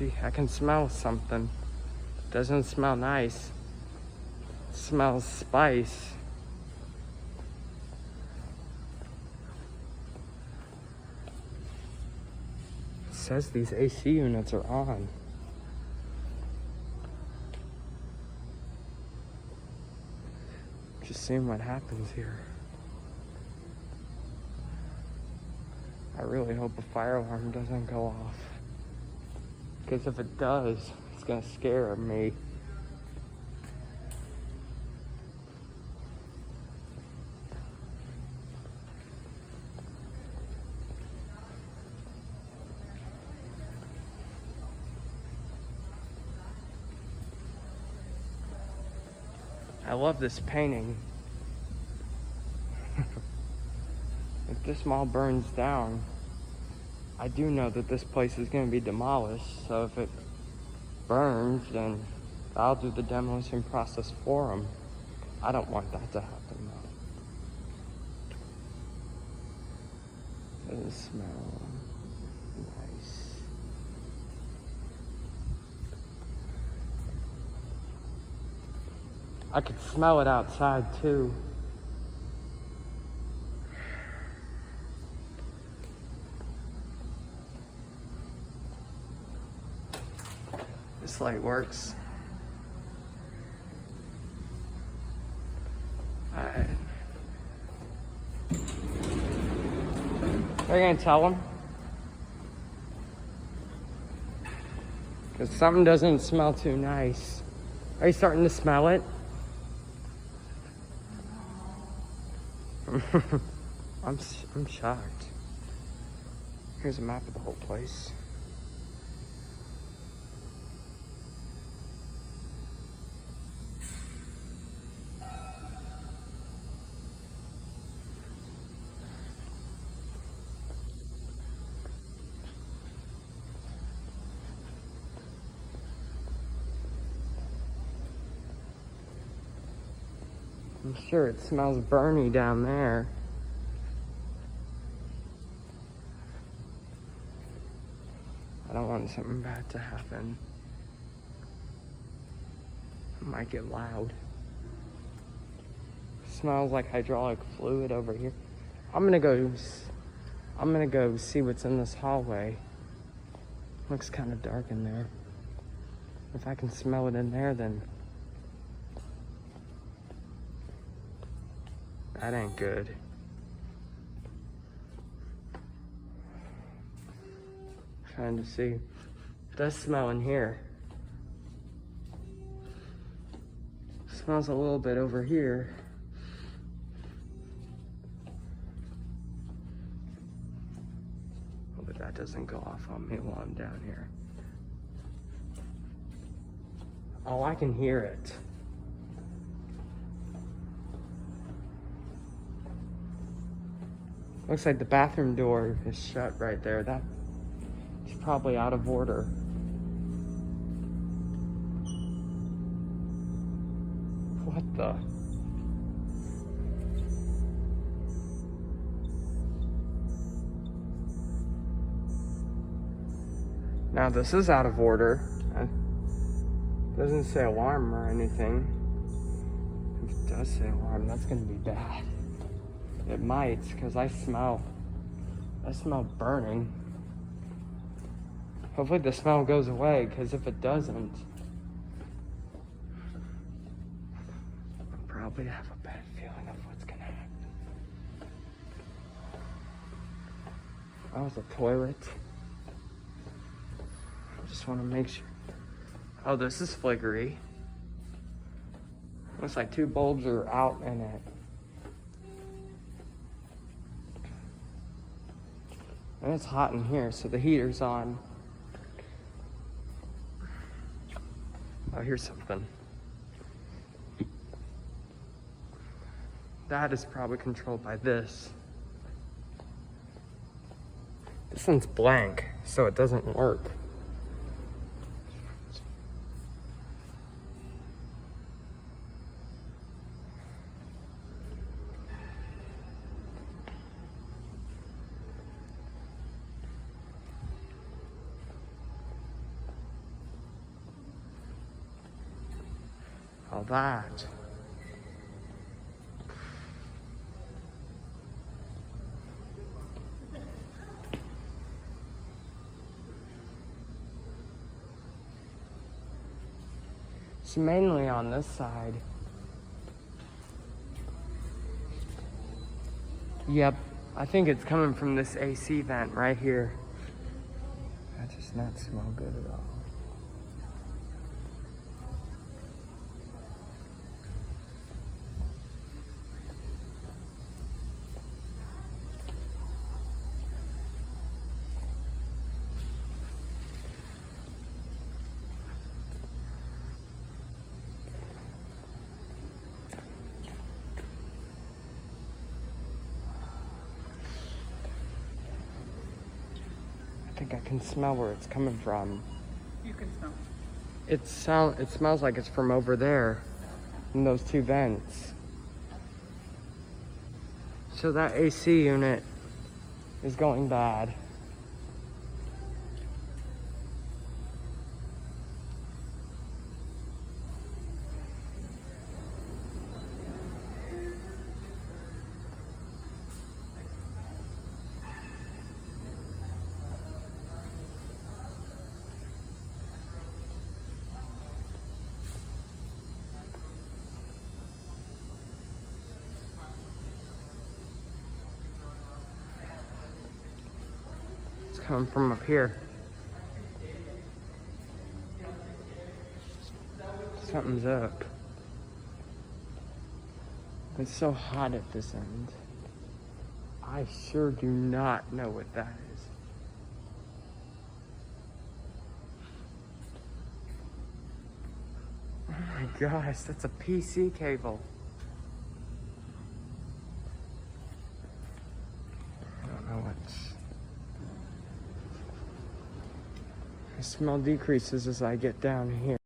See, I can smell something. Doesn't smell nice. It smells spice. It says these AC units are on. Just seeing what happens here. I really hope a fire alarm doesn't go off. Because if it does, it's gonna scare me. I love this painting. If this mall burns down, I do know that this place is going to be demolished. So if it burns, then I'll do the demolition process for them. I don't want that to happen though. Doesn't smell nice. I could smell it outside too. This light works. Alright. Are you gonna tell them? Because something doesn't smell too nice. Are you starting to smell it? I'm shocked. Here's a map of the whole place. I'm sure it smells burny down there. I don't want something bad to happen. It might get loud. Smells like hydraulic fluid over here. I'm gonna go see what's in this hallway. Looks kind of dark in there. If I can smell it in there, then that ain't good. Trying to see. It does smell in here. Smells a little bit over here. Hope that doesn't go off on me while I'm down here. Oh, I can hear it. Looks like the bathroom door is shut right there. That is probably out of order. What the? Now this is out of order. It doesn't say alarm or anything. If it does say alarm, that's gonna be bad. It might, because I smell burning. Hopefully the smell goes away, because if it doesn't, I'll probably have a bad feeling of what's gonna happen. That was a toilet. I just want to make sure. Oh, this is flickery. Looks like 2 bulbs are out in it. And it's hot in here, so the heater's on. Oh, here's something. That is probably controlled by this. This one's blank, so it doesn't work. All that. It's mainly on this side. Yep, I think it's coming from this AC vent right here. That does not smell good at all. I think I can smell where it's coming from. You can smell. It smells like it's from over there in those two vents. So that AC unit is going bad. Coming from up here. Something's up. It's so hot at this end. I sure do not know what that is. Oh my gosh, that's a PC cable. I don't know what's... The smell decreases as I get down here.